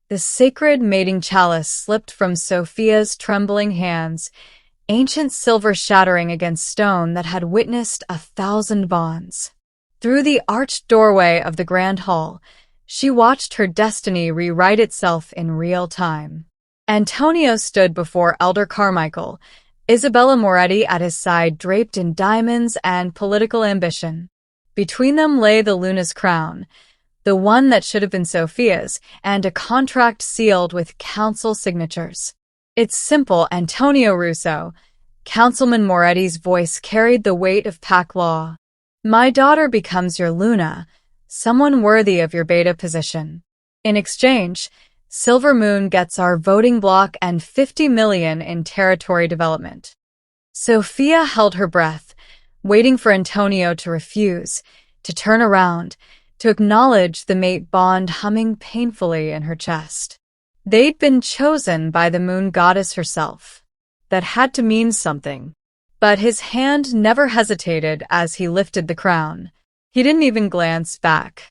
The sacred mating chalice slipped from Sofia's trembling hands, ancient silver shattering against stone that had witnessed 1,000 bonds. Through the arched doorway of the grand hall, she watched her destiny rewrite itself in real time. Antonio stood before Elder Carmichael, Isabella Moretti at his side draped in diamonds and political ambition. Between them lay the Luna's crown, the one that should have been Sofia's, and a contract sealed with council signatures. "It's simple, Antonio Russo." Councilman Moretti's voice carried the weight of pack law. "My daughter becomes your Luna, someone worthy of your beta position. In exchange, Silver Moon gets our voting block and 50 million in territory development." Sofia held her breath, waiting for Antonio to refuse, to turn around, to acknowledge the mate bond humming painfully in her chest. They'd been chosen by the moon goddess herself. That had to mean something. But his hand never hesitated as he lifted the crown. He didn't even glance back.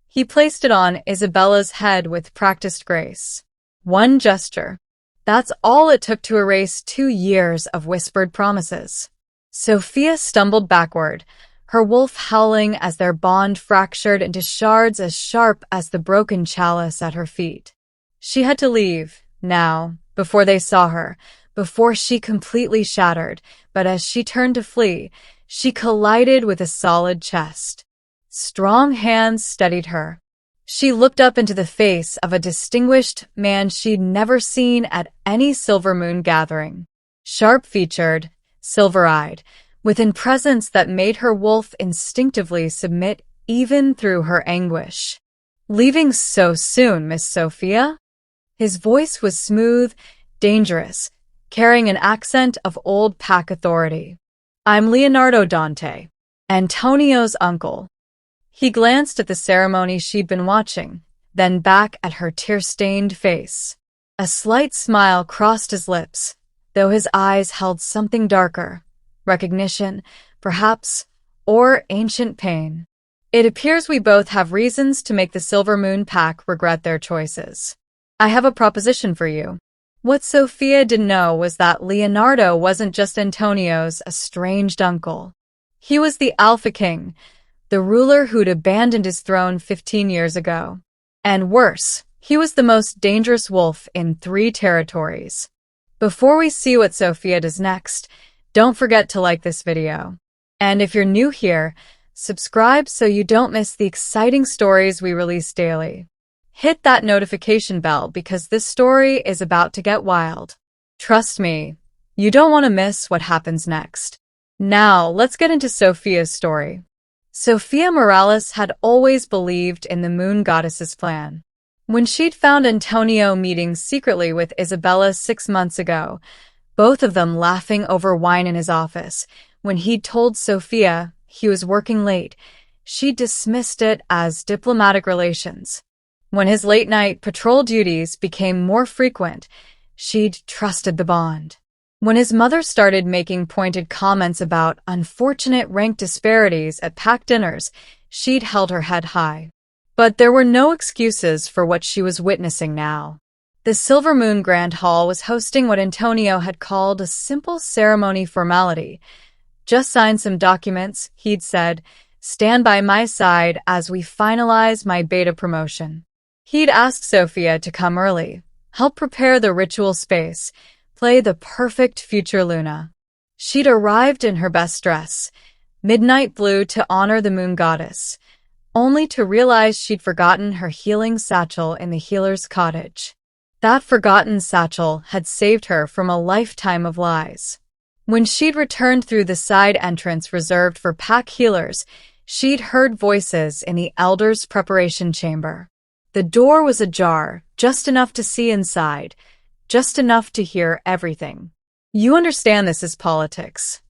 He placed it on Isabella's head with practiced grace. One gesture. That's all it took to erase 2 years of whispered promises. Sofia stumbled backward, her wolf howling as their bond fractured into shards as sharp as the broken chalice at her feet. She had to leave, now, before they saw her, before she completely shattered, but as she turned to flee, she collided with a solid chest. Strong hands steadied her. She looked up into the face of a distinguished man she'd never seen at any Silver Moon gathering. Sharp-featured, silver-eyed, with a presence that made her wolf instinctively submit even through her anguish. "Leaving so soon, Miss Sofia?" His voice was smooth, dangerous, carrying an accent of old pack authority. "I'm Leonardo Dante, Antonio's uncle." He glanced at the ceremony she'd been watching, then back at her tear-stained face. A slight smile crossed his lips, though his eyes held something darker. Recognition, perhaps, or ancient pain. "It appears we both have reasons to make the Silver Moon Pack regret their choices. I have a proposition for you." What Sofia didn't know was that Leonardo wasn't just Antonio's estranged uncle. He was the Alpha King, the ruler who'd abandoned his throne 15 years ago. And worse, he was the most dangerous wolf in 3 territories. Before we see what Sofia does next, don't forget to like this video. And if you're new here, subscribe so you don't miss the exciting stories we release daily. Hit that notification bell because this story is about to get wild. Trust me, you don't want to miss what happens next. Now, let's get into Sofia's story. Sofia Morales had always believed in the moon goddess's plan. When she'd found Antonio meeting secretly with Isabella 6 months ago, both of them laughing over wine in his office, when he'd told Sofia he was working late, she dismissed it as diplomatic relations. When his late-night patrol duties became more frequent, she'd trusted the bond. When his mother started making pointed comments about unfortunate rank disparities at pack dinners, she'd held her head high. But there were no excuses for what she was witnessing now. The Silver Moon Grand Hall was hosting what Antonio had called a simple ceremony formality. "Just sign some documents," he'd said. "Stand by my side as we finalize my beta promotion." He'd asked Sofia to come early, help prepare the ritual space, play the perfect future Luna. She'd arrived in her best dress, midnight blue to honor the moon goddess, only to realize she'd forgotten her healing satchel in the healer's cottage. That forgotten satchel had saved her from a lifetime of lies. When she'd returned through the side entrance reserved for pack healers, she'd heard voices in the Elder's preparation chamber. The door was ajar, just enough to see inside, just enough to hear everything. "You understand this is politics."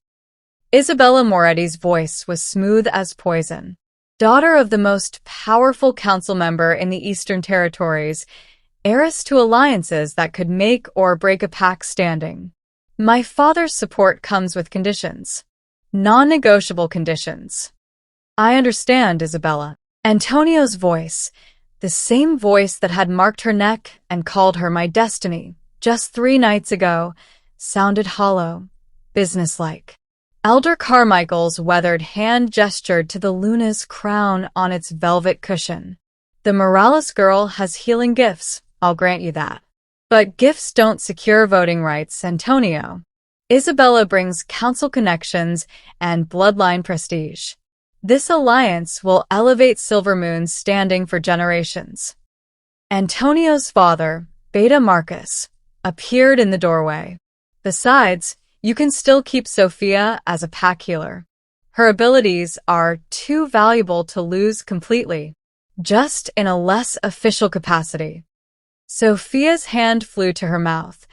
Isabella Moretti's voice was smooth as poison. Daughter of the most powerful council member in the Eastern Territories, heiress to alliances that could make or break a pack standing. "My father's support comes with conditions. Non-negotiable conditions." "I understand, Isabella." Antonio's voice, The same voice that had marked her neck and called her my destiny just 3 nights ago sounded hollow, businesslike. Elder Carmichael's weathered hand gestured to the Luna's crown on its velvet cushion. The Morales girl has healing gifts, I'll grant you that. But gifts don't secure voting rights, Antonio. Isabella brings council connections and bloodline prestige. This alliance will elevate Silvermoon's standing for generations. Antonio's father, Beta Marcus, appeared in the doorway. Besides, you can still keep Sofia as a pack healer. Her abilities are too valuable to lose completely, just in a less official capacity. Sofia's hand flew to her mouth,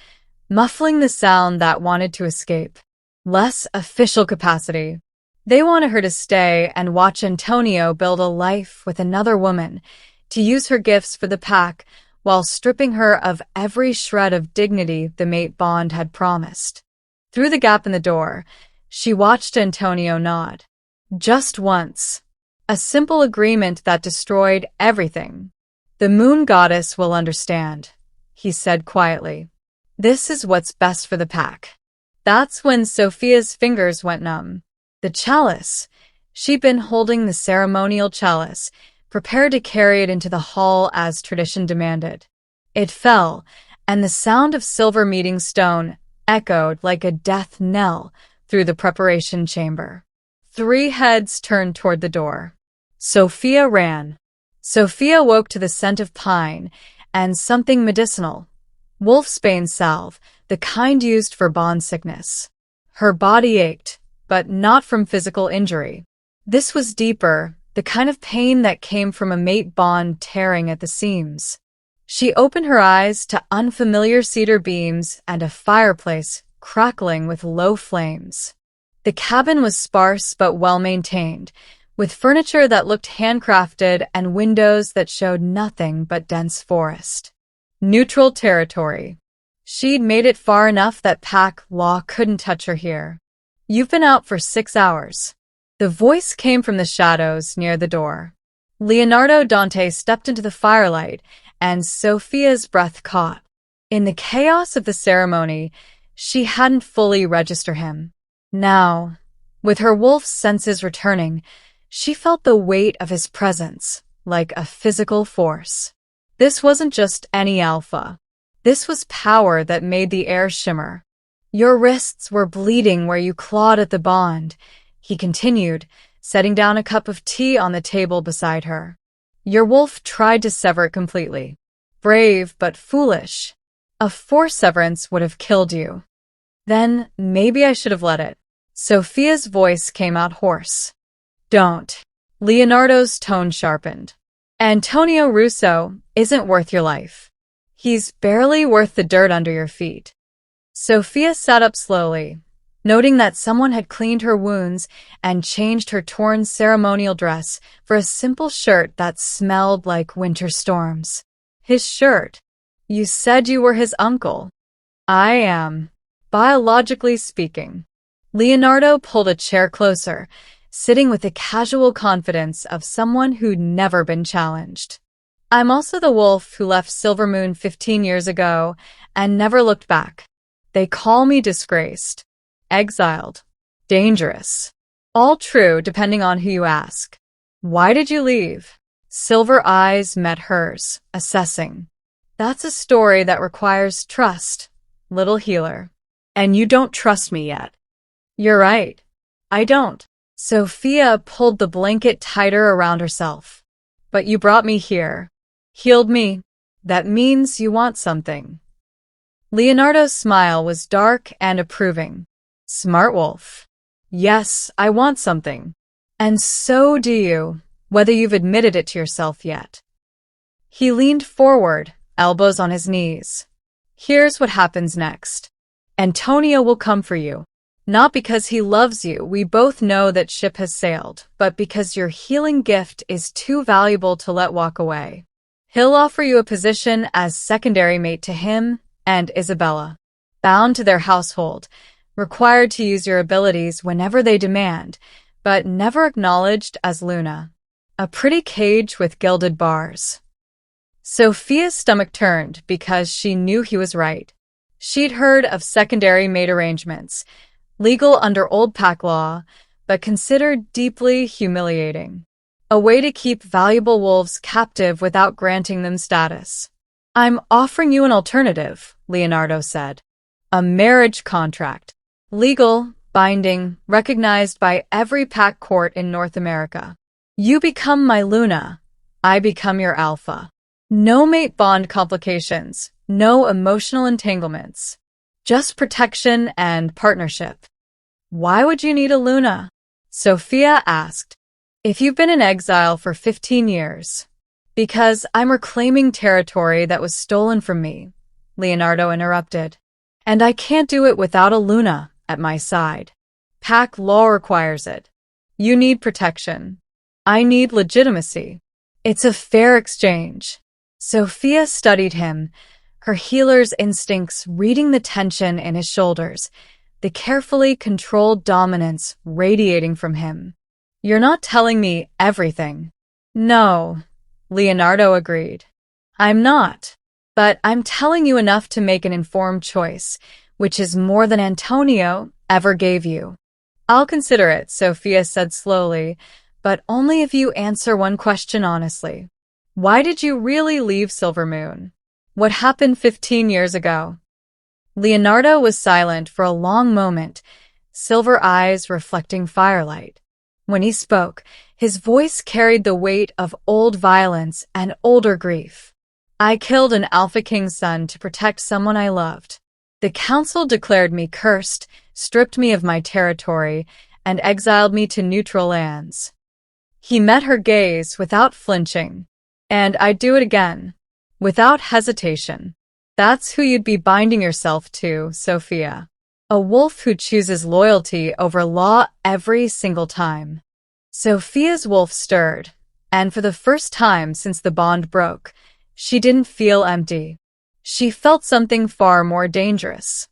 muffling the sound that wanted to escape. Less official capacity. They wanted her to stay and watch Antonio build a life with another woman, to use her gifts for the pack while stripping her of every shred of dignity the mate bond had promised. Through the gap in the door, she watched Antonio nod. Just once. A simple agreement that destroyed everything. The moon goddess will understand, he said quietly. This is what's best for the pack. That's when Sofia's fingers went numb. The chalice. She'd been holding the ceremonial chalice, prepared to carry it into the hall as tradition demanded. It fell, and the sound of silver meeting stone echoed like a death knell through the preparation chamber. 3 heads turned toward the door. Sofia ran. Sofia woke to the scent of pine and something medicinal. Wolfsbane salve, the kind used for bond sickness. Her body ached, but not from physical injury. This was deeper, the kind of pain that came from a mate bond tearing at the seams. She opened her eyes to unfamiliar cedar beams and a fireplace crackling with low flames. The cabin was sparse but well-maintained, with furniture that looked handcrafted and windows that showed nothing but dense forest. Neutral territory. She'd made it far enough that pack law couldn't touch her here. You've been out for 6 hours. The voice came from the shadows near the door. Leonardo Dante stepped into the firelight, and Sofia's breath caught. In the chaos of the ceremony, she hadn't fully registered him. Now, with her wolf's senses returning, she felt the weight of his presence, like a physical force. This wasn't just any alpha. This was power that made the air shimmer. Your wrists were bleeding where you clawed at the bond, he continued, setting down a cup of tea on the table beside her. Your wolf tried to sever it completely. Brave but foolish. A forced severance would have killed you. Then maybe I should have let it. Sofia's voice came out hoarse. Don't. Leonardo's tone sharpened. Antonio Russo isn't worth your life. He's barely worth the dirt under your feet. Sofia sat up slowly, noting that someone had cleaned her wounds and changed her torn ceremonial dress for a simple shirt that smelled like winter storms. His shirt. You said you were his uncle. I am, biologically speaking. Leonardo pulled a chair closer, sitting with the casual confidence of someone who'd never been challenged. I'm also the wolf who left Silvermoon 15 years ago and never looked back. They call me disgraced, exiled, dangerous. All true depending on who you ask. Why did you leave? Silver eyes met hers, assessing. That's a story that requires trust, little healer. And you don't trust me yet. You're right. I don't. Sofia pulled the blanket tighter around herself. But you brought me here. Healed me. That means you want something. Leonardo's smile was dark and approving. Smart wolf. Yes, I want something. And so do you, whether you've admitted it to yourself yet. He leaned forward, elbows on his knees. Here's what happens next. Antonio will come for you. Not because he loves you, we both know that ship has sailed, but because your healing gift is too valuable to let walk away. He'll offer you a position as secondary mate to him and Isabella, bound to their household, required to use your abilities whenever they demand, but never acknowledged as Luna. A pretty cage with gilded bars. Sofia's stomach turned because she knew he was right. She'd heard of secondary mate arrangements, legal under old pack law, but considered deeply humiliating. A way to keep valuable wolves captive without granting them status. "I'm offering you an alternative," Leonardo said. "A marriage contract. Legal, binding, recognized by every pack court in North America. You become my Luna, I become your Alpha. No mate bond complications, no emotional entanglements. Just protection and partnership." "Why would you need a Luna?" Sofia asked. "If you've been in exile for 15 years. "Because I'm reclaiming territory that was stolen from me," Leonardo interrupted. "And I can't do it without a Luna at my side. Pack law requires it. You need protection. I need legitimacy. It's a fair exchange." Sofia studied him, her healer's instincts reading the tension in his shoulders, the carefully controlled dominance radiating from him. "You're not telling me everything." "No," Leonardo agreed. "I'm not. But I'm telling you enough to make an informed choice, which is more than Antonio ever gave you." "I'll consider it," Sofia said slowly, "but only if you answer one question honestly. Why did you really leave Silvermoon? What happened 15 years ago?" Leonardo was silent for a long moment, silver eyes reflecting firelight. When he spoke, his voice carried the weight of old violence and older grief. "I killed an Alpha King's son to protect someone I loved. The council declared me cursed, stripped me of my territory, and exiled me to neutral lands." He met her gaze without flinching. "And I'd do it again, without hesitation." "That's who you'd be binding yourself to, Sofia. A wolf who chooses loyalty over law every single time." Sofia's wolf stirred, and for the first time since the bond broke, she didn't feel empty. She felt something far more dangerous.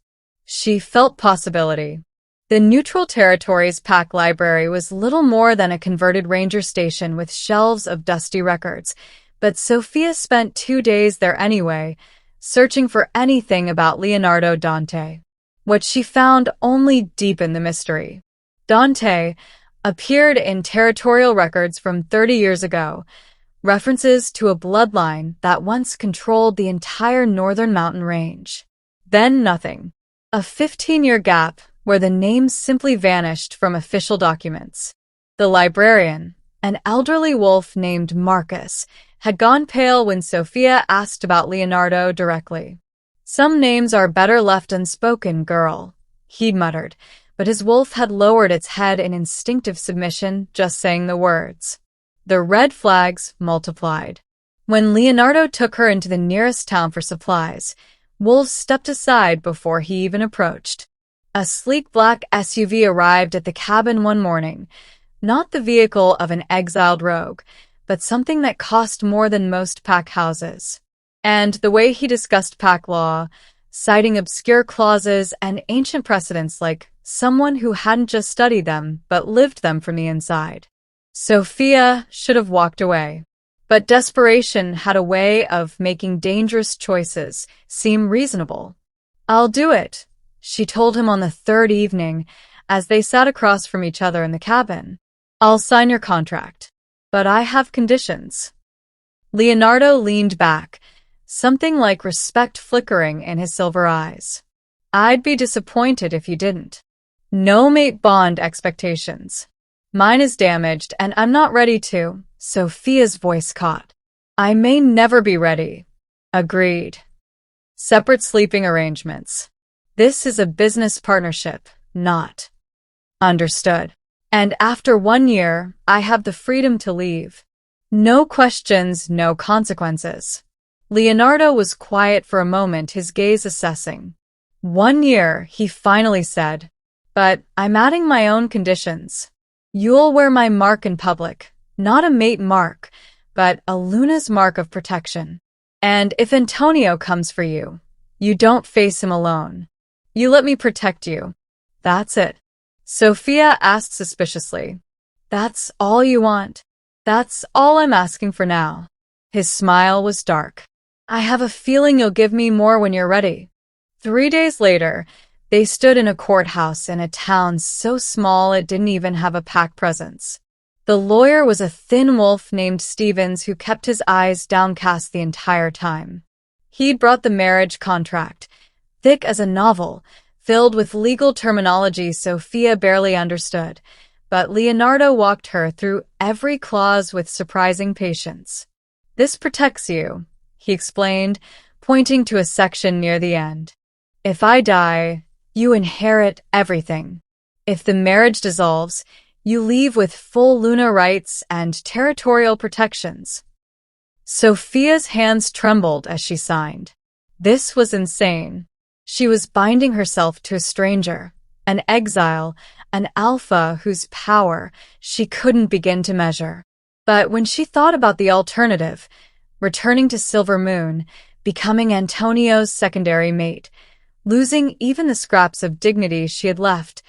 She felt possibility. The Neutral Territories Pack Library was little more than a converted ranger station with shelves of dusty records, but Sofia spent 2 days there anyway, searching for anything about Leonardo Dante. What she found only deepened the mystery. Dante appeared in territorial records from 30 years ago, references to a bloodline that once controlled the entire northern mountain range. Then nothing. A 15-year gap where the names simply vanished from official documents. The librarian, an elderly wolf named Marcus, had gone pale when Sofia asked about Leonardo directly. "Some names are better left unspoken, girl," he muttered, but his wolf had lowered its head in instinctive submission, just saying the words. The red flags multiplied. When Leonardo took her into the nearest town for supplies, Wolf stepped aside before he even approached. A sleek black SUV arrived at the cabin one morning, not the vehicle of an exiled rogue, but something that cost more than most pack houses. And the way he discussed pack law, citing obscure clauses and ancient precedents like someone who hadn't just studied them, but lived them from the inside. Sofia should have walked away. But desperation had a way of making dangerous choices seem reasonable. "I'll do it," she told him on the third evening as they sat across from each other in the cabin. "I'll sign your contract. But I have conditions." Leonardo leaned back, something like respect flickering in his silver eyes. "I'd be disappointed if you didn't. No mate bond expectations. Mine is damaged and I'm not ready to." Sofia's voice caught. "I may never be ready." "Agreed. Separate sleeping arrangements. This is a business partnership, not." "Understood. And after 1 year, I have the freedom to leave. No questions, no consequences." Leonardo was quiet for a moment, his gaze assessing. 1 year, he finally said. "But I'm adding my own conditions. You'll wear my mark in public, not a mate mark, but a Luna's mark of protection. And if Antonio comes for you, you don't face him alone. You let me protect you. That's it." Sofia asked suspiciously. "That's all you want?" "That's all I'm asking for now." His smile was dark. I have a feeling you'll give me more when you're ready. 3 days later, they stood in a courthouse in a town so small it didn't even have a pack presence. The lawyer was a thin wolf named Stevens who kept his eyes downcast the entire time. He'd brought the marriage contract, thick as a novel, filled with legal terminology Sofia barely understood, but Leonardo walked her through every clause with surprising patience. This protects you, he explained, pointing to a section near the end. If I die, you inherit everything. If the marriage dissolves, you leave with full Luna rights and territorial protections. Sofia's hands trembled as she signed. This was insane. She was binding herself to a stranger, an exile, an alpha whose power she couldn't begin to measure. But when she thought about the alternative, returning to Silver Moon, becoming Antonio's secondary mate, losing even the scraps of dignity she had left,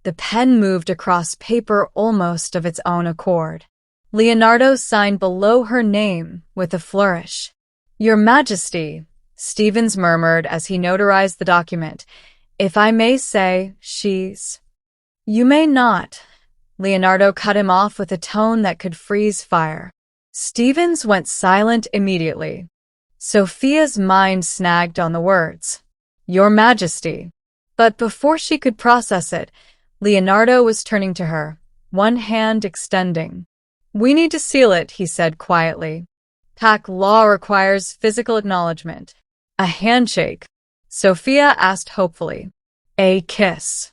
the pen moved across paper almost of its own accord. Leonardo signed below her name with a flourish. Your Majesty, Stevens murmured as he notarized the document. If I may say, she's... You may not. Leonardo cut him off with a tone that could freeze fire. Stevens went silent immediately. Sofia's mind snagged on the words, Your Majesty. But before she could process it, Leonardo was turning to her, one hand extending. We need to seal it, he said quietly. Pack law requires physical acknowledgement. A handshake. Sofia asked hopefully. A kiss.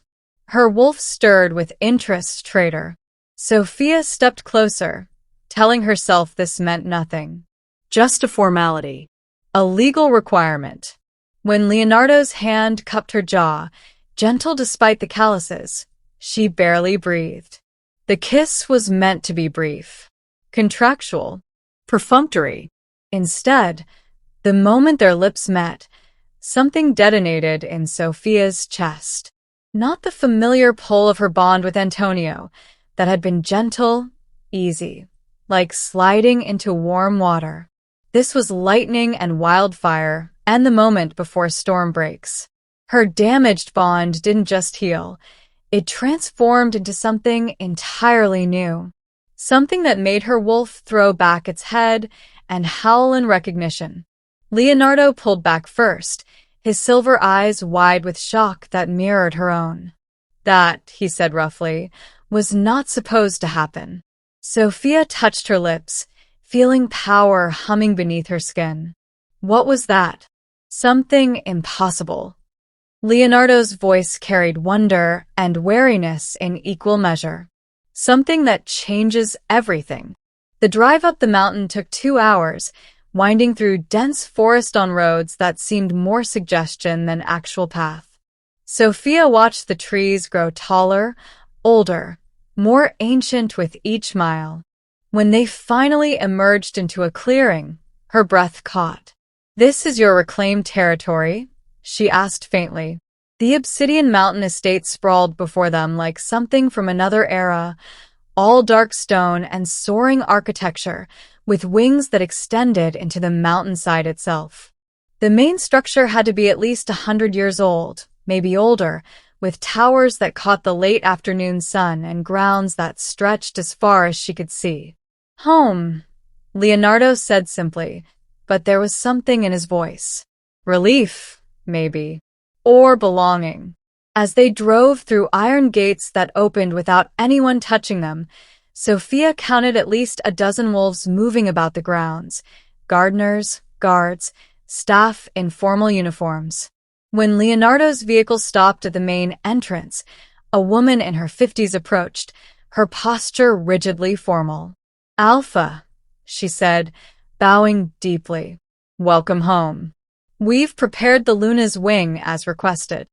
Her wolf stirred with interest, traitor. Sofia stepped closer, telling herself this meant nothing. Just a formality. A legal requirement. When Leonardo's hand cupped her jaw, gentle despite the calluses, she barely breathed. The kiss was meant to be brief, contractual, perfunctory. Instead, the moment their lips met, something detonated in Sofia's chest. Not the familiar pull of her bond with Antonio, that had been gentle, easy, like sliding into warm water. This was lightning and wildfire, and the moment before a storm breaks. Her damaged bond didn't just heal. It transformed into something entirely new. Something that made her wolf throw back its head and howl in recognition. Leonardo pulled back first, his silver eyes wide with shock that mirrored her own. That, he said roughly, was not supposed to happen. Sofia touched her lips, feeling power humming beneath her skin. What was that? Something impossible. Leonardo's voice carried wonder and wariness in equal measure. Something that changes everything. The drive up the mountain took 2 hours, winding through dense forest on roads that seemed more suggestion than actual path. Sofia watched the trees grow taller, older, more ancient with each mile. When they finally emerged into a clearing, her breath caught. This is your reclaimed territory? She asked faintly. The Obsidian mountain estate sprawled before them like something from another era, all dark stone and soaring architecture, with wings that extended into the mountainside itself. The main structure had to be at least 100 years old, maybe older, with towers that caught the late afternoon sun and grounds that stretched as far as she could see. Home, Leonardo said simply, but there was something in his voice. Relief, maybe, or belonging. As they drove through iron gates that opened without anyone touching them, Sofia counted at least a dozen wolves moving about the grounds, gardeners, guards, staff in formal uniforms. When Leonardo's vehicle stopped at the main entrance, a woman in her 50s approached, her posture rigidly formal. Alpha, she said, bowing deeply. Welcome home. We've prepared the Luna's wing as requested.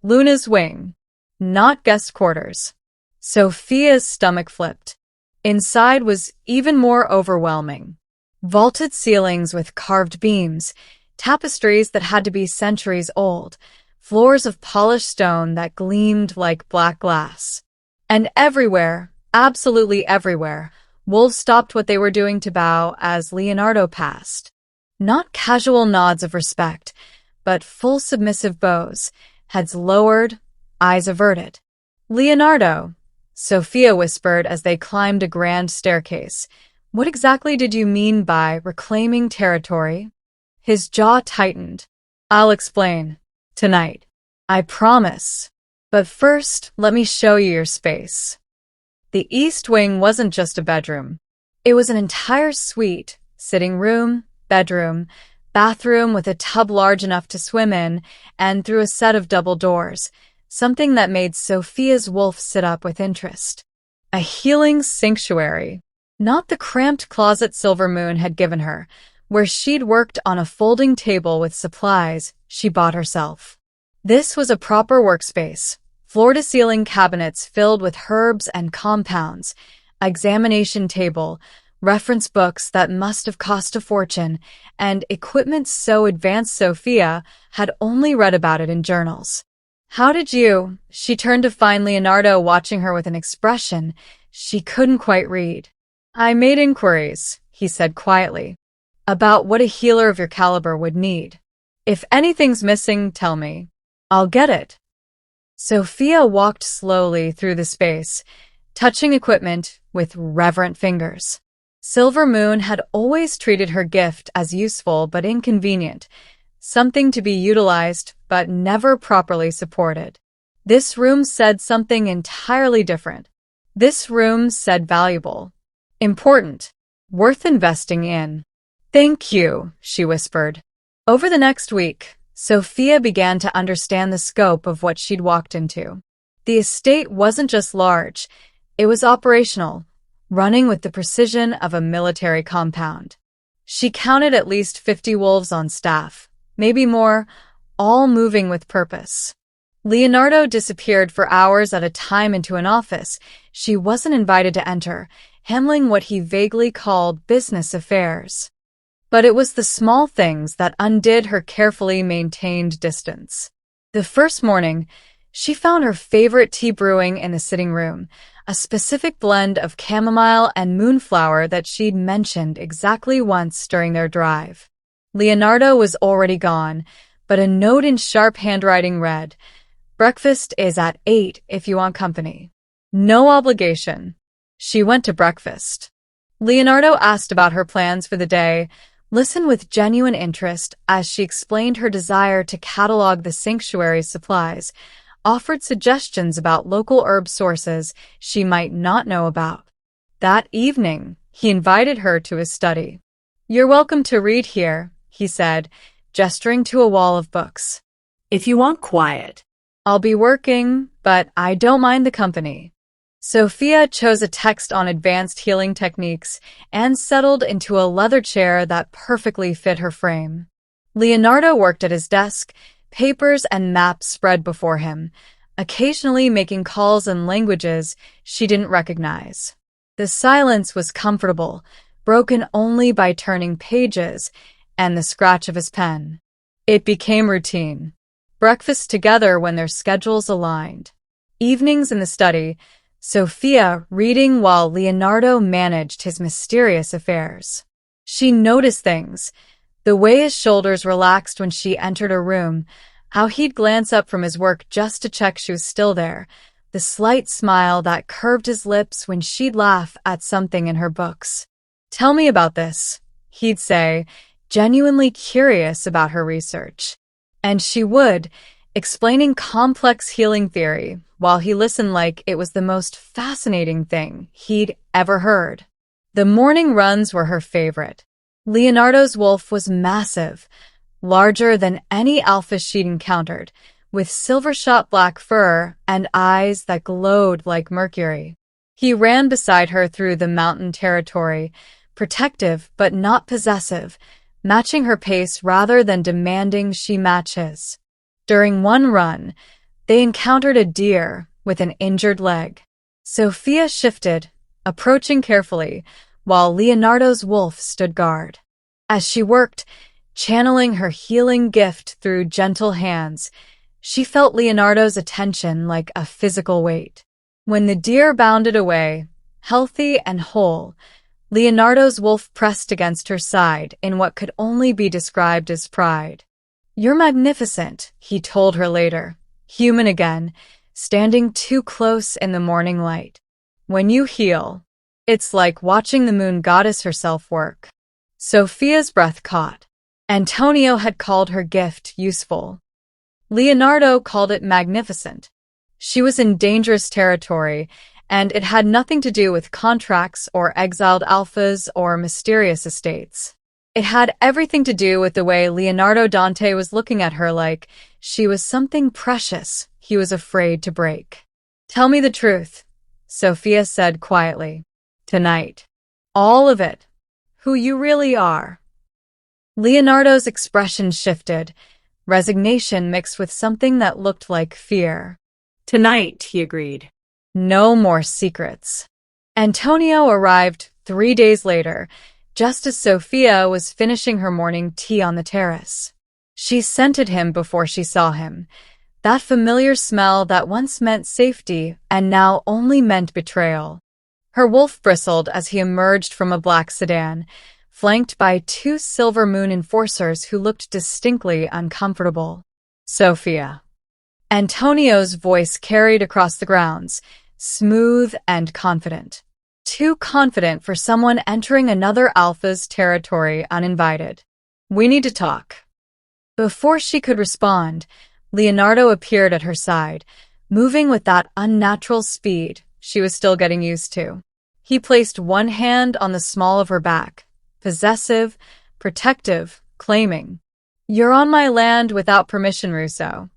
Luna's wing, not guest quarters. Sofia's stomach flipped. Inside was even more overwhelming. Vaulted ceilings with carved beams, tapestries that had to be centuries old, floors of polished stone that gleamed like black glass. And everywhere, absolutely everywhere, Wolves stopped what they were doing to bow as Leonardo passed. Not casual nods of respect, but full submissive bows, heads lowered, eyes averted. "Leonardo," Sofia whispered as they climbed a grand staircase. "What exactly did you mean by reclaiming territory?" His jaw tightened. "I'll explain. Tonight. I promise. But first, let me show you your space." The East Wing wasn't just a bedroom. It was an entire suite, sitting room, bedroom, bathroom with a tub large enough to swim in, and through a set of double doors, something that made Sofia's wolf sit up with interest. A healing sanctuary. Not the cramped closet Silver Moon had given her, where she'd worked on a folding table with supplies she bought herself. This was a proper workspace, floor-to-ceiling cabinets filled with herbs and compounds, examination table, reference books that must have cost a fortune, and equipment so advanced Sofia had only read about it in journals. "How did you?" She turned to find Leonardo watching her with an expression she couldn't quite read. "I made inquiries," he said quietly, "about what a healer of your caliber would need. If anything's missing, tell me. I'll get it." Sofia walked slowly through the space, touching equipment with reverent fingers. Silver Moon had always treated her gift as useful but inconvenient, something to be utilized but never properly supported. This room said something entirely different. This room said valuable, important, worth investing in. "Thank you," she whispered. Over the next week, Sofia began to understand the scope of what she'd walked into. The estate wasn't just large, it was operational, running with the precision of a military compound. She counted at least 50 wolves on staff, maybe more, all moving with purpose. Leonardo disappeared for hours at a time into an office she wasn't invited to enter, handling what he vaguely called business affairs. But it was the small things that undid her carefully maintained distance. The first morning, she found her favorite tea brewing in the sitting room, a specific blend of chamomile and moonflower that she'd mentioned exactly once during their drive. Leonardo was already gone, but a note in sharp handwriting read, "Breakfast is at 8 if you want company. No obligation." She went to breakfast. Leonardo asked about her plans for the day, listened with genuine interest as she explained her desire to catalog the sanctuary's supplies, offered suggestions about local herb sources she might not know about. That evening, he invited her to his study. "You're welcome to read here," he said, gesturing to a wall of books. "If you want quiet." "I'll be working, but I don't mind the company." Sofia chose a text on advanced healing techniques and settled into a leather chair that perfectly fit her frame. Leonardo worked at his desk, papers and maps spread before him, occasionally making calls in languages she didn't recognize. The silence was comfortable, broken only by turning pages and the scratch of his pen. It became routine. Breakfast together when their schedules aligned. Evenings in the study, Sofia reading while Leonardo managed his mysterious affairs. She noticed things, the way his shoulders relaxed when she entered a room, how he'd glance up from his work just to check she was still there, the slight smile that curved his lips when she'd laugh at something in her books. "Tell me about this," he'd say, genuinely curious about her research. And she would, explaining complex healing theory, while he listened like it was the most fascinating thing he'd ever heard. The morning runs were her favorite. Leonardo's wolf was massive, larger than any alpha she'd encountered, with silver-shot black fur and eyes that glowed like mercury. He ran beside her through the mountain territory, protective but not possessive, matching her pace rather than demanding she match his. During one run, they encountered a deer with an injured leg. Sofia shifted, approaching carefully, while Leonardo's wolf stood guard. As she worked, channeling her healing gift through gentle hands, she felt Leonardo's attention like a physical weight. When the deer bounded away, healthy and whole, Leonardo's wolf pressed against her side in what could only be described as pride. "You're magnificent," he told her later, human again, standing too close in the morning light. "When you heal, it's like watching the moon goddess herself work." Sofia's breath caught. Antonio had called her gift useful. Leonardo called it magnificent. She was in dangerous territory, and it had nothing to do with contracts or exiled alphas or mysterious estates. It had everything to do with the way Leonardo Dante was looking at her, like she was something precious he was afraid to break. "Tell me the truth," Sofia said quietly. "Tonight. All of it. Who you really are." Leonardo's expression shifted, resignation mixed with something that looked like fear. "Tonight," he agreed. No more secrets. Antonio arrived 3 days later, just as Sofia was finishing her morning tea on the terrace. She scented him before she saw him, that familiar smell that once meant safety and now only meant betrayal. Her wolf bristled as he emerged from a black sedan, flanked by 2 silver moon enforcers who looked distinctly uncomfortable. "Sofia." Antonio's voice carried across the grounds, smooth and confident. Too confident for someone entering another alpha's territory uninvited. "We need to talk." Before she could respond, Leonardo appeared at her side, moving with that unnatural speed she was still getting used to. He placed one hand on the small of her back, possessive, protective, claiming, "You're on my land without permission, Russo."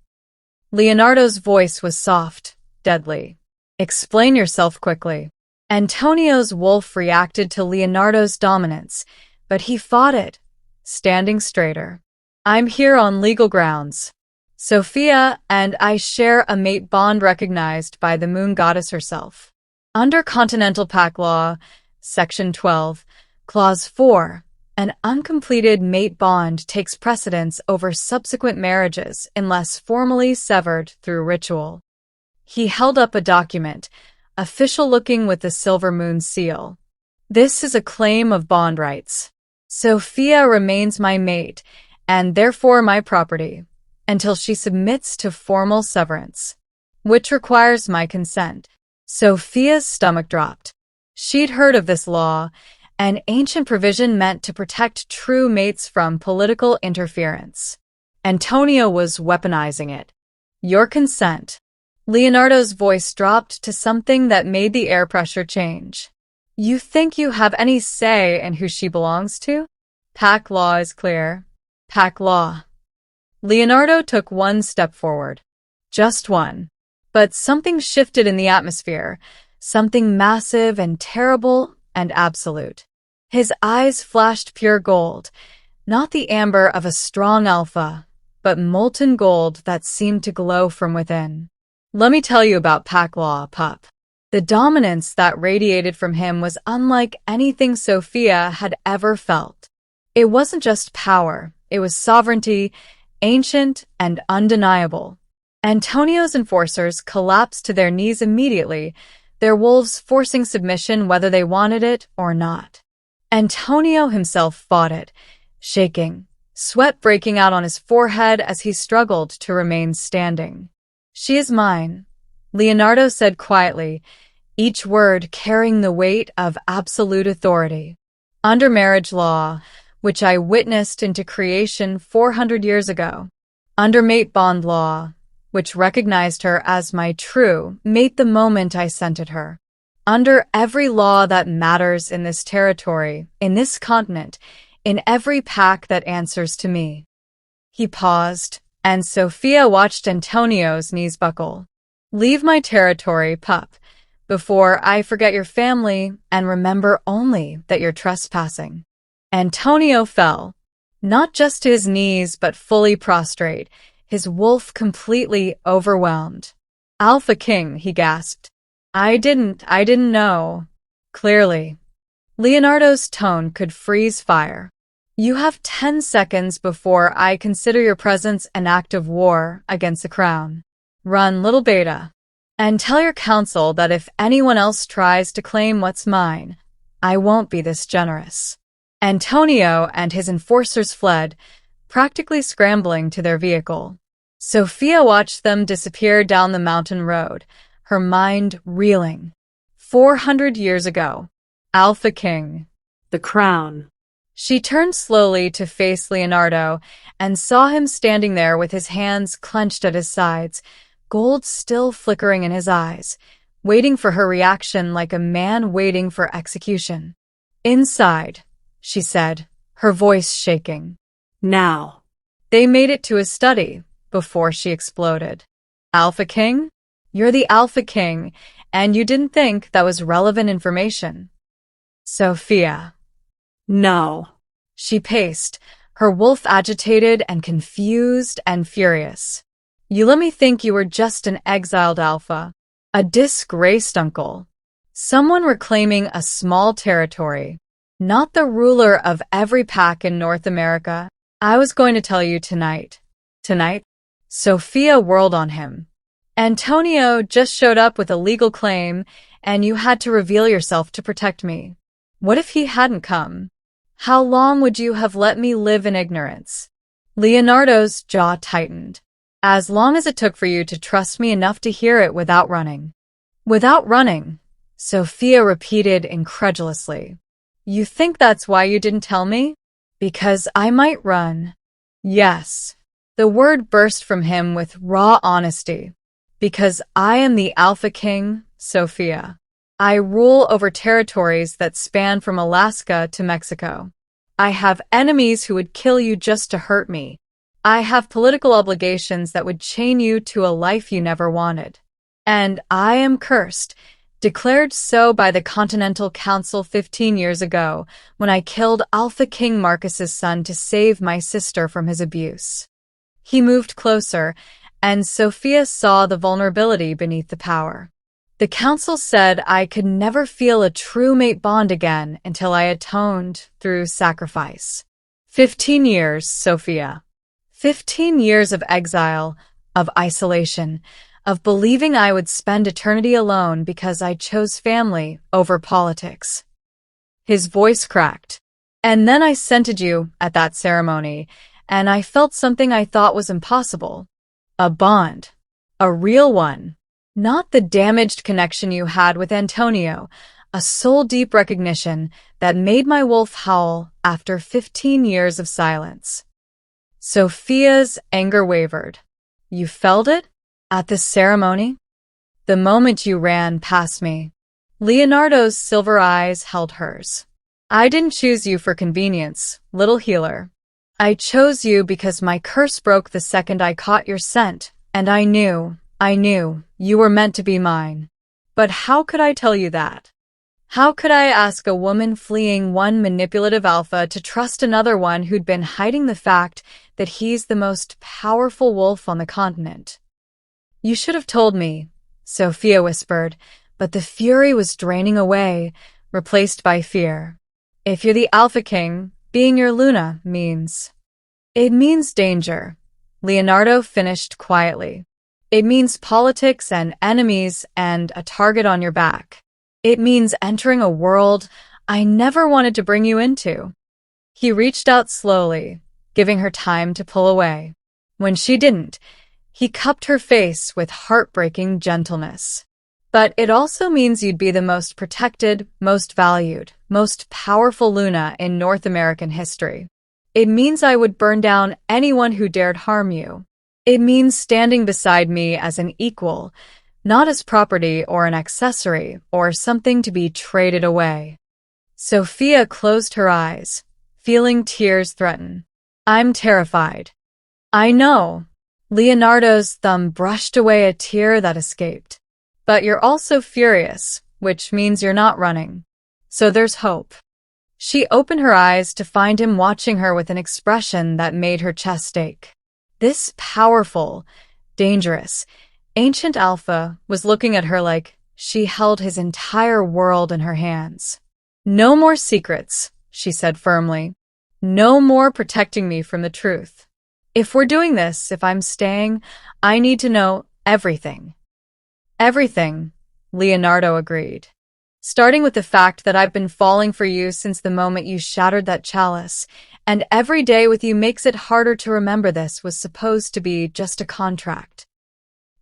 Leonardo's voice was soft, deadly. "Explain yourself quickly." Antonio's wolf reacted to Leonardo's dominance, but he fought it, standing straighter. "I'm here on legal grounds. Sofia and I share a mate bond recognized by the moon goddess herself. Under Continental Pact Law, Section 12, Clause 4, an uncompleted mate bond takes precedence over subsequent marriages unless formally severed through ritual." He held up a document, official-looking with the silver moon seal. "This is a claim of bond rights. Sofia remains my mate, and therefore my property, until she submits to formal severance, which requires my consent." Sofia's stomach dropped. She'd heard of this law, an ancient provision meant to protect true mates from political interference. Antonio was weaponizing it. "Your consent." Leonardo's voice dropped to something that made the air pressure change. "You think you have any say in who she belongs to? Pact law is clear. Pact law." Leonardo took one step forward. Just one. But something shifted in the atmosphere, something massive and terrible and absolute. His eyes flashed pure gold, not the amber of a strong alpha, but molten gold that seemed to glow from within. "Let me tell you about Pact Law, pup." The dominance that radiated from him was unlike anything Sofia had ever felt. It wasn't just power, it was sovereignty, ancient and undeniable. Antonio's enforcers collapsed to their knees immediately, their wolves forcing submission whether they wanted it or not. Antonio himself fought it, shaking, sweat breaking out on his forehead as he struggled to remain standing. "She is mine," Leonardo said quietly, each word carrying the weight of absolute authority. "Under marriage law, which I witnessed into creation 400 years ago. Under mate bond law, which recognized her as my true mate the moment I scented her. Under every law that matters in this territory, in this continent, in every pact that answers to me." He paused, and Sofia watched Antonio's knees buckle. "Leave my territory, pup, before I forget your family and remember only that you're trespassing." Antonio fell, not just to his knees but fully prostrate, his wolf completely overwhelmed. "Alpha King," he gasped. I didn't know." Clearly. Leonardo's tone could freeze fire. "You have 10 seconds before I consider your presence an act of war against the crown. Run, little beta. And tell your council that if anyone else tries to claim what's mine, I won't be this generous." Antonio and his enforcers fled, practically scrambling to their vehicle. Sofia watched them disappear down the mountain road, her mind reeling. 400 years ago. Alpha King. The crown. She turned slowly to face Leonardo and saw him standing there with his hands clenched at his sides, gold still flickering in his eyes, waiting for her reaction like a man waiting for execution. "Inside," she said, her voice shaking. Now. They made it to his study before she exploded. "Alpha King? You're the Alpha King, and you didn't think that was relevant information." "Sofia." No. She paced, her wolf agitated and confused and furious. "You let me think you were just an exiled alpha, a disgraced uncle, someone reclaiming a small territory, not the ruler of every pack in North America. I was going to tell you tonight." "Tonight?" Sofia whirled on him. "Antonio just showed up with a legal claim, and you had to reveal yourself to protect me. What if he hadn't come? How long would you have let me live in ignorance?" Leonardo's jaw tightened. "As long as it took for you to trust me enough to hear it without running." "Without running," Sofia repeated incredulously. "You think that's why you didn't tell me? Because I might run." "Yes." The word burst from him with raw honesty. "Because I am the Alpha King, Sofia. I rule over territories that span from Alaska to Mexico. I have enemies who would kill you just to hurt me. I have political obligations that would chain you to a life you never wanted. And I am cursed, declared so by the Continental Council 15 years ago when I killed Alpha King Marcus's son to save my sister from his abuse." He moved closer, and Sofia saw the vulnerability beneath the power. "The council said I could never feel a true mate bond again until I atoned through sacrifice. 15 years, Sofia. 15 years of exile, of isolation, of believing I would spend eternity alone because I chose family over politics." His voice cracked. "And then I scented you at that ceremony, and I felt something I thought was impossible. A bond. A real one. Not the damaged connection you had with Antonio, a soul-deep recognition that made my wolf howl after 15 years of silence." Sofia's anger wavered. "You felt it? At the ceremony? The moment you ran past me." Leonardo's silver eyes held hers. "I didn't choose you for convenience, little healer. I chose you because my curse broke the second I caught your scent, and I knew you were meant to be mine. But how could I tell you that? How could I ask a woman fleeing one manipulative alpha to trust another one who'd been hiding the fact that he's the most powerful wolf on the continent?" "You should have told me," Sofia whispered, but the fury was draining away, replaced by fear. "If you're the Alpha King, being your Luna means..." "It means danger," Leonardo finished quietly. "It means politics and enemies and a target on your back. It means entering a world I never wanted to bring you into." He reached out slowly, giving her time to pull away. When she didn't, he cupped her face with heartbreaking gentleness. "But it also means you'd be the most protected, most valued, most powerful Luna in North American history. It means I would burn down anyone who dared harm you. It means standing beside me as an equal, not as property or an accessory or something to be traded away." Sofia closed her eyes, feeling tears threaten. "I'm terrified." "I know." Leonardo's thumb brushed away a tear that escaped. "But you're also furious, which means you're not running. So there's hope." She opened her eyes to find him watching her with an expression that made her chest ache. This powerful, dangerous, ancient alpha was looking at her like she held his entire world in her hands. "No more secrets," she said firmly. "No more protecting me from the truth. If we're doing this, if I'm staying, I need to know everything." "Everything," Leonardo agreed. Starting with the fact that I've been falling for you since the moment you shattered that chalice, and every day with you makes it harder to remember this was supposed to be just a contract.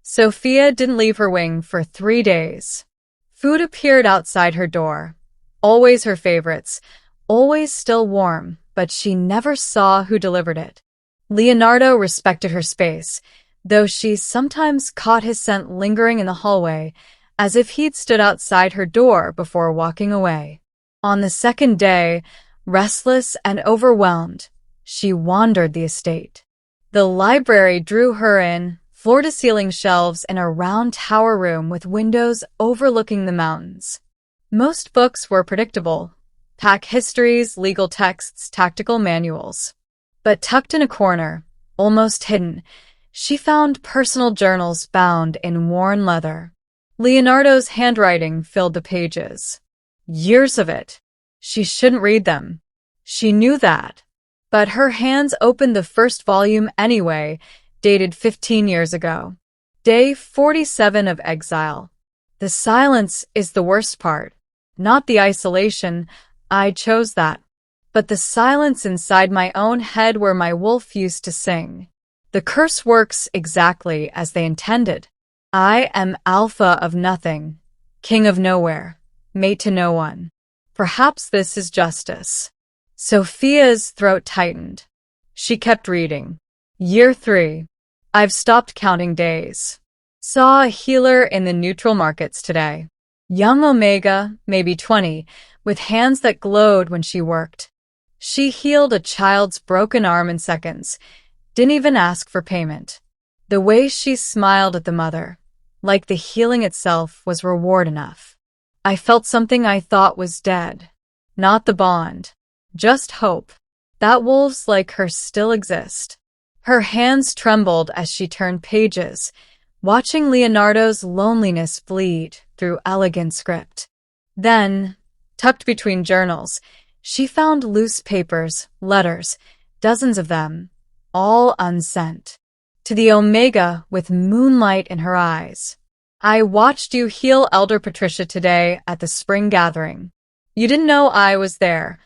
Sofia didn't leave her wing for 3 days. Food appeared outside her door. Always her favorites, always still warm, but she never saw who delivered it. Leonardo respected her space, though she sometimes caught his scent lingering in the hallway, as if he'd stood outside her door before walking away. On the second day, restless and overwhelmed, she wandered the estate. The library drew her in, floor-to-ceiling shelves in a round tower room with windows overlooking the mountains. Most books were predictable: pack histories, legal texts, tactical manuals. But tucked in a corner, almost hidden, she found personal journals bound in worn leather. Leonardo's handwriting filled the pages. Years of it. She shouldn't read them. She knew that. But her hands opened the first volume anyway, dated 15 years ago. Day 47 of exile. The silence is the worst part. Not the isolation. I chose that. But the silence inside my own head where my wolf used to sing. The curse works exactly as they intended. I am alpha of nothing, king of nowhere, mate to no one. Perhaps this is justice. Sofia's throat tightened. She kept reading. Year 3. I've stopped counting days. Saw a healer in the neutral markets today. Young Omega, maybe 20, with hands that glowed when she worked. She healed a child's broken arm in seconds. Didn't even ask for payment. The way she smiled at the mother, like the healing itself was reward enough. I felt something I thought was dead. Not the bond. Just hope. That wolves like her still exist. Her hands trembled as she turned pages, watching Leonardo's loneliness bleed through elegant script. Then, tucked between journals, she found loose papers, letters, dozens of them, all unsent. To the Omega with moonlight in her eyes. I watched you heal Elder Patricia today at the spring gathering. You didn't know I was there.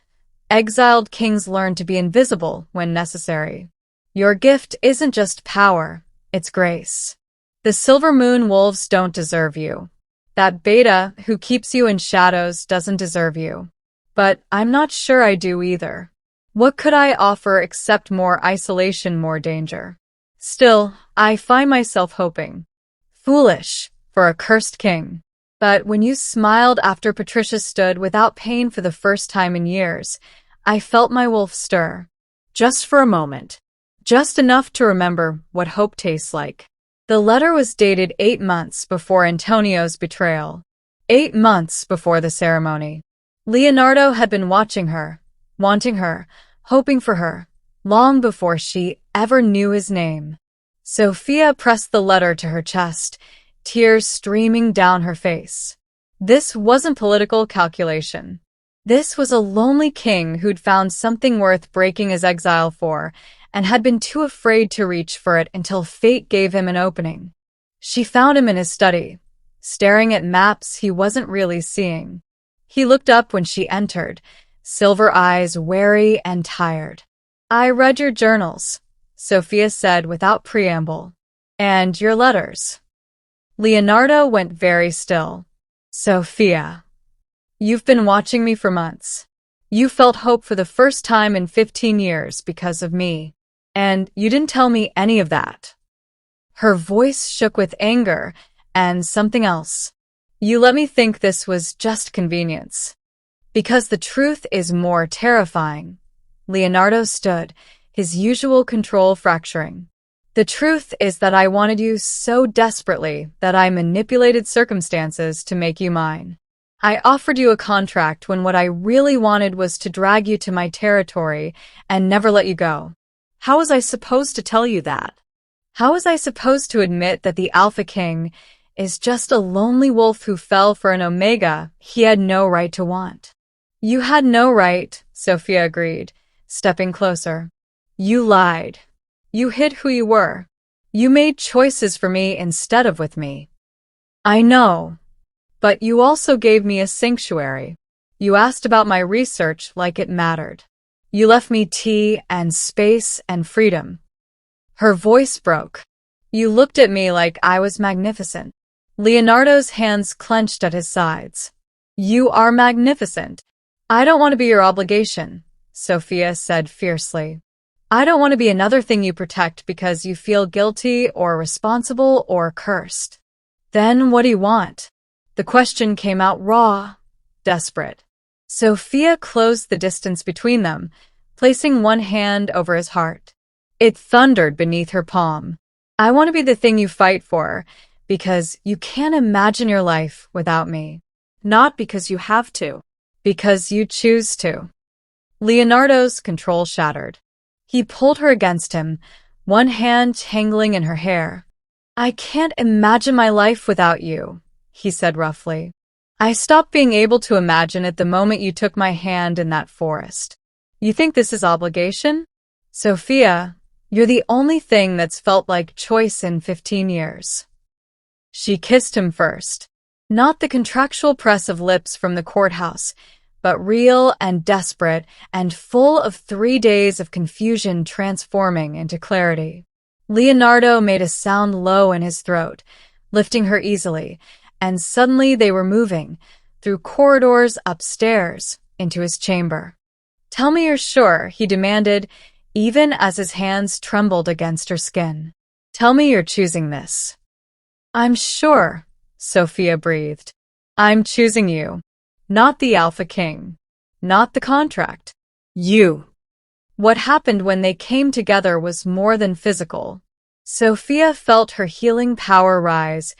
Exiled kings learn to be invisible when necessary. Your gift isn't just power, it's grace. The Silver Moon wolves don't deserve you. That beta who keeps you in shadows doesn't deserve you. But I'm not sure I do either. What could I offer except more isolation, more danger? Still, I find myself hoping. Foolish, for a cursed king. But when you smiled after Patricia stood without pain for the first time in years, I felt my wolf stir. Just for a moment. Just enough to remember what hope tastes like. The letter was dated 8 months before Antonio's betrayal. 8 months before the ceremony. Leonardo had been watching her, wanting her, hoping for her, long before she ever knew his name. Sofia pressed the letter to her chest, tears streaming down her face. This wasn't political calculation. This was a lonely king who'd found something worth breaking his exile for, and had been too afraid to reach for it until fate gave him an opening. She found him in his study, staring at maps he wasn't really seeing. He looked up when she entered, silver eyes wary and tired. I read your journals, Sofia said without preamble. And your letters. Leonardo went very still. Sofia. You've been watching me for months. You felt hope for the first time in 15 years because of me. And you didn't tell me any of that. Her voice shook with anger and something else. You let me think this was just convenience. Because the truth is more terrifying. Leonardo stood, his usual control fracturing. The truth is that I wanted you so desperately that I manipulated circumstances to make you mine. I offered you a contract when what I really wanted was to drag you to my territory and never let you go. How was I supposed to tell you that? How was I supposed to admit that the Alpha King is just a lonely wolf who fell for an Omega he had no right to want? You had no right, Sofia agreed, stepping closer. You lied. You hid who you were. You made choices for me instead of with me. I know. But you also gave me a sanctuary. You asked about my research like it mattered. You left me tea and space and freedom." Her voice broke. "You looked at me like I was magnificent." Leonardo's hands clenched at his sides. "You are magnificent. I don't want to be your obligation," Sofia said fiercely. "I don't want to be another thing you protect because you feel guilty or responsible or cursed." "Then what do you want?" The question came out raw, desperate. Sofia closed the distance between them, placing one hand over his heart. It thundered beneath her palm. "I want to be the thing you fight for, because you can't imagine your life without me. Not because you have to, because you choose to." Leonardo's control shattered. He pulled her against him, one hand tangling in her hair. "I can't imagine my life without you," he said roughly. "I stopped being able to imagine it the moment you took my hand in that forest. You think this is obligation? Sofia, you're the only thing that's felt like choice in 15 years. She kissed him first. Not the contractual press of lips from the courthouse, but real and desperate and full of 3 days of confusion transforming into clarity. Leonardo made a sound low in his throat, lifting her easily, and suddenly they were moving, through corridors upstairs, into his chamber. "Tell me you're sure," he demanded, even as his hands trembled against her skin. "Tell me you're choosing this." "I'm sure," Sofia breathed. "I'm choosing you. Not the Alpha King. Not the contract. You." What happened when they came together was more than physical. Sofia felt her healing power rise,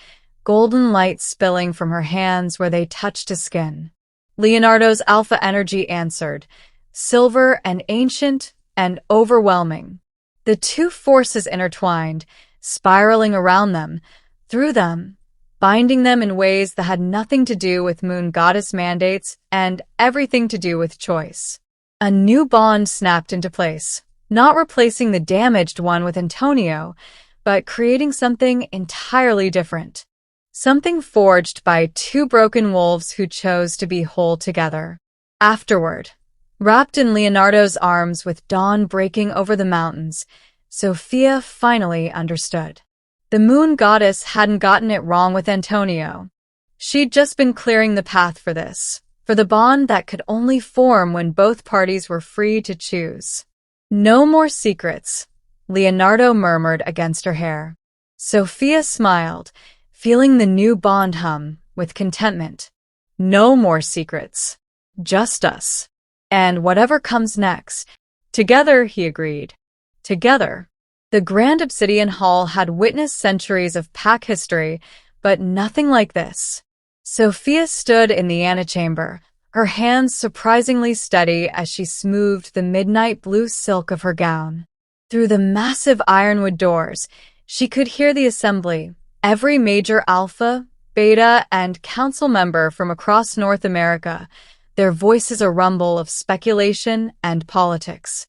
golden light spilling from her hands where they touched his skin. Leonardo's alpha energy answered, silver and ancient and overwhelming. The two forces intertwined, spiraling around them, through them, binding them in ways that had nothing to do with moon goddess mandates and everything to do with choice. A new bond snapped into place, not replacing the damaged one with Antonio, but creating something entirely different. Something forged by two broken wolves who chose to be whole together. Afterward, wrapped in Leonardo's arms with dawn breaking over the mountains, Sofia finally understood. The moon goddess hadn't gotten it wrong with Antonio. She'd just been clearing the path for this, for the bond that could only form when both parties were free to choose. "No more secrets," Leonardo murmured against her hair. Sofia smiled, feeling the new bond hum with contentment. "No more secrets. Just us. And whatever comes next. Together," he agreed. Together. The Grand Obsidian Hall had witnessed centuries of pack history, but nothing like this. Sofia stood in the antechamber, her hands surprisingly steady as she smoothed the midnight blue silk of her gown. Through the massive ironwood doors, she could hear the assembly, every major alpha, beta, and council member from across North America, their voices a rumble of speculation and politics.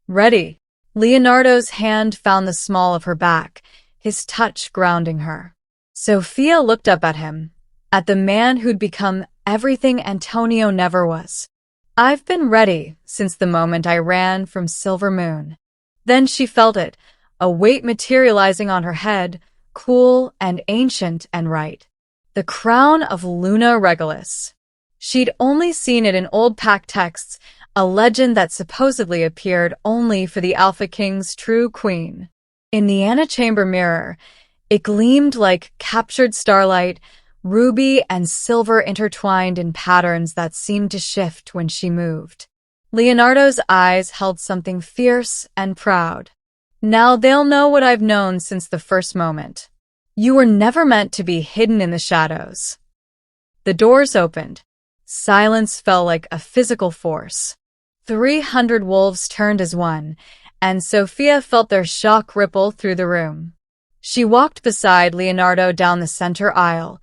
"Ready." Leonardo's hand found the small of her back, his touch grounding her. Sofia looked up at him, at the man who'd become everything Antonio never was. "I've been ready since the moment I ran from Silver Moon." Then she felt it, a weight materializing on her head, cool and ancient and right. The crown of Luna Regalis. She'd only seen it in old pack texts, a legend that supposedly appeared only for the Alpha King's true queen. In the antechamber mirror, it gleamed like captured starlight, ruby and silver intertwined in patterns that seemed to shift when she moved. Leonardo's eyes held something fierce and proud. "Now they'll know what I've known since the first moment. You were never meant to be hidden in the shadows." The doors opened. Silence fell like a physical force. 300 wolves turned as one, and Sofia felt their shock ripple through the room. She walked beside Leonardo down the center aisle,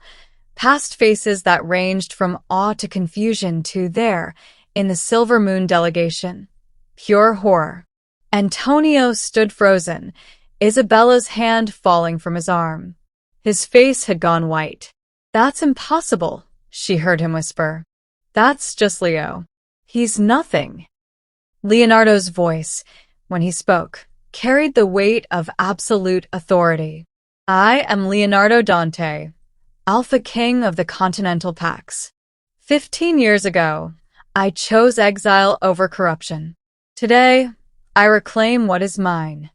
past faces that ranged from awe to confusion to there, in the Silver Moon delegation. Pure horror. Antonio stood frozen, Isabella's hand falling from his arm. His face had gone white. "That's impossible," she heard him whisper. That's just Leo. He's nothing. Leonardo's voice, when he spoke, carried the weight of absolute authority. I am Leonardo Dante, Alpha King of the Continental Pax. 15 years ago, I chose exile over corruption. Today, I reclaim what is mine.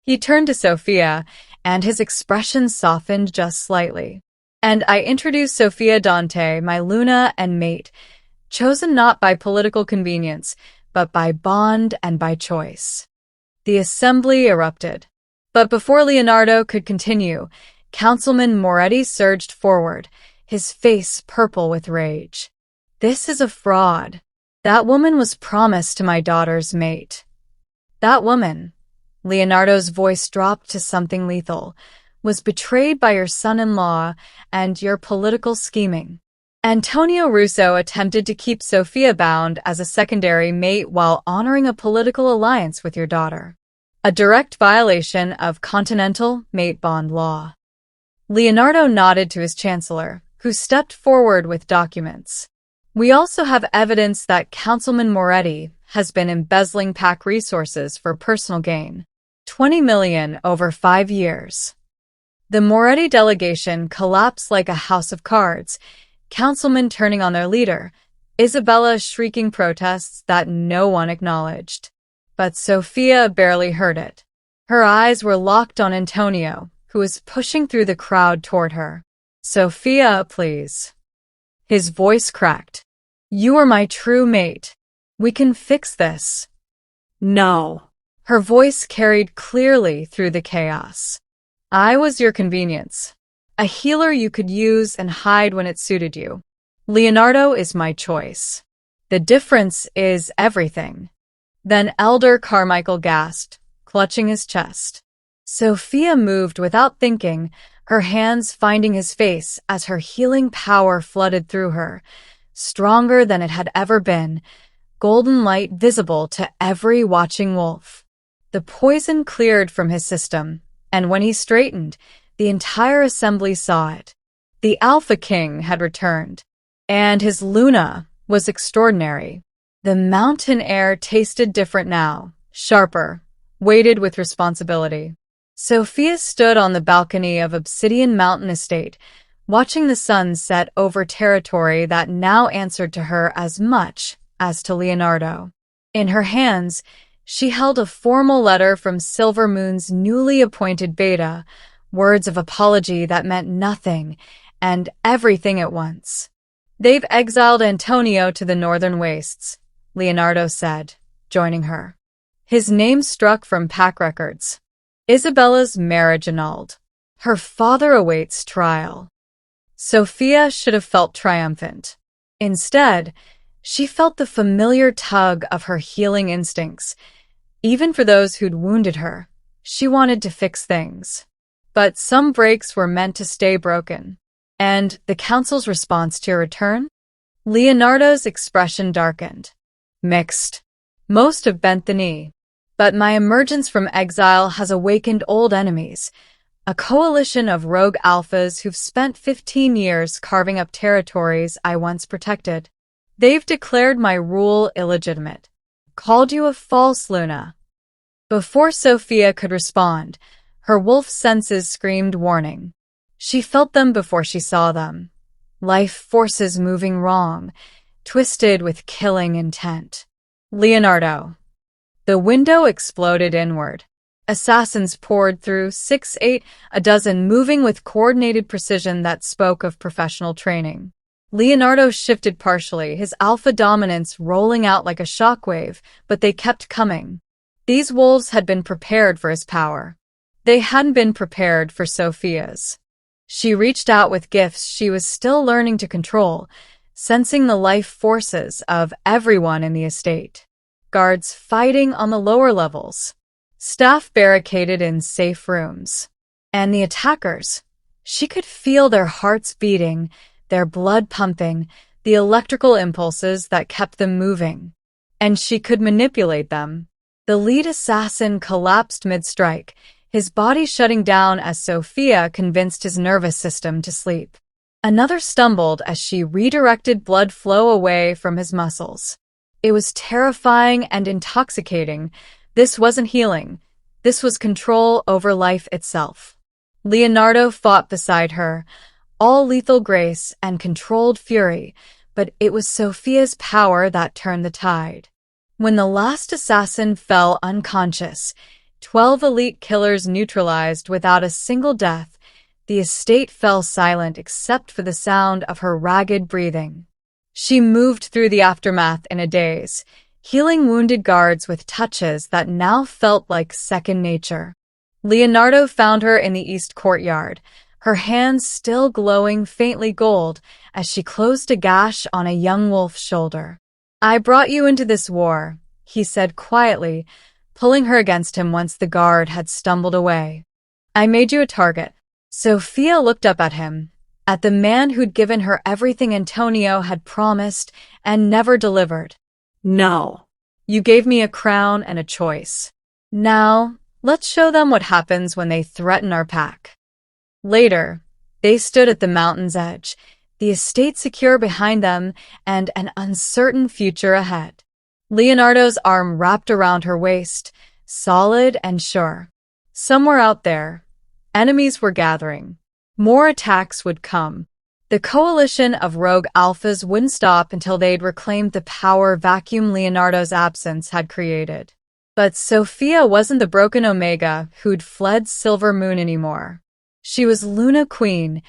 He turned to Sofia, and his expression softened just slightly. And I introduced Sofia Dante, my Luna and mate, chosen not by political convenience, but by bond and by choice. The assembly erupted. But before Leonardo could continue, Councilman Moretti surged forward, his face purple with rage. This is a fraud. That woman was promised to my daughter's mate. That woman, Leonardo's voice dropped to something lethal, was betrayed by your son-in-law and your political scheming. Antonio Russo attempted to keep Sofia bound as a secondary mate while honoring a political alliance with your daughter. A direct violation of continental mate bond law. Leonardo nodded to his chancellor, who stepped forward with documents. We also have evidence that Councilman Moretti has been embezzling PAC resources for personal gain. 20 million over 5 years. The Moretti delegation collapsed like a house of cards, councilmen turning on their leader, Isabella shrieking protests that no one acknowledged. But Sofia barely heard it. Her eyes were locked on Antonio, who was pushing through the crowd toward her. Sofia, please. His voice cracked. You are my true mate. We can fix this. No. Her voice carried clearly through the chaos. I was your convenience. A healer you could use and hide when it suited you. Leonardo is my choice. The difference is everything. Then Elder Carmichael gasped, clutching his chest. Sofia moved without thinking, her hands finding his face as her healing power flooded through her, stronger than it had ever been, golden light visible to every watching wolf. The poison cleared from his system, and when he straightened, the entire assembly saw it. The Alpha King had returned, and his Luna was extraordinary. The mountain air tasted different now, sharper, weighted with responsibility. Sofia stood on the balcony of Obsidian Mountain Estate, watching the sun set over territory that now answered to her as much as to Leonardo. In her hands, she held a formal letter from Silver Moon's newly appointed beta, words of apology that meant nothing and everything at once. They've exiled Antonio to the northern wastes, Leonardo said, joining her. His name struck from PAC records. Isabella's marriage annulled. Her father awaits trial. Sofia should have felt triumphant. Instead, she felt the familiar tug of her healing instincts. Even for those who'd wounded her, she wanted to fix things. But some breaks were meant to stay broken. And the council's response to your return? Leonardo's expression darkened. Mixed. Most have bent the knee. But my emergence from exile has awakened old enemies, a coalition of rogue alphas who've spent 15 years carving up territories I once protected. They've declared my rule illegitimate, called you a false Luna. Before Sofia could respond, her wolf senses screamed warning. She felt them before she saw them. Life forces moving wrong, twisted with killing intent. Leonardo. The window exploded inward. Assassins poured through, 6, 8, a dozen, moving with coordinated precision that spoke of professional training. Leonardo shifted partially, his alpha dominance rolling out like a shockwave, but they kept coming. These wolves had been prepared for his power. They hadn't been prepared for Sofia's. She reached out with gifts she was still learning to control, sensing the life forces of everyone in the estate. Guards fighting on the lower levels. Staff barricaded in safe rooms. And the attackers. She could feel their hearts beating, their blood pumping, the electrical impulses that kept them moving. And she could manipulate them. The lead assassin collapsed mid-strike, his body shutting down as Sofia convinced his nervous system to sleep. Another stumbled as she redirected blood flow away from his muscles. It was terrifying and intoxicating. This wasn't healing. This was control over life itself. Leonardo fought beside her, all lethal grace and controlled fury, but it was Sofia's power that turned the tide. When the last assassin fell unconscious, 12 elite killers neutralized without a single death, the estate fell silent except for the sound of her ragged breathing. She moved through the aftermath in a daze, healing wounded guards with touches that now felt like second nature. Leonardo found her in the east courtyard, her hands still glowing faintly gold as she closed a gash on a young wolf's shoulder. "I brought you into this war," he said quietly, pulling her against him once the guard had stumbled away. "I made you a target." Sofia looked up at him, at the man who'd given her everything Antonio had promised and never delivered. No. "You gave me a crown and a choice. Now, let's show them what happens when they threaten our pack." Later, they stood at the mountain's edge, the estate secure behind them and an uncertain future ahead. Leonardo's arm wrapped around her waist, solid and sure. Somewhere out there, enemies were gathering. More attacks would come. The coalition of rogue alphas wouldn't stop until they'd reclaimed the power vacuum Leonardo's absence had created. But Sofia wasn't the broken Omega who'd fled Silver Moon anymore. She was Luna Queen,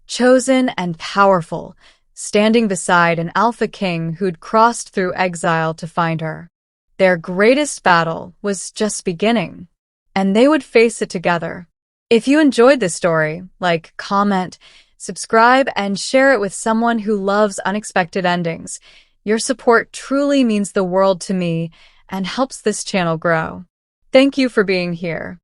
chosen and powerful, standing beside an Alpha King who'd crossed through exile to find her. Their greatest battle was just beginning, and they would face it together. If you enjoyed this story, like, comment, subscribe, and share it with someone who loves unexpected endings. Your support truly means the world to me and helps this channel grow. Thank you for being here.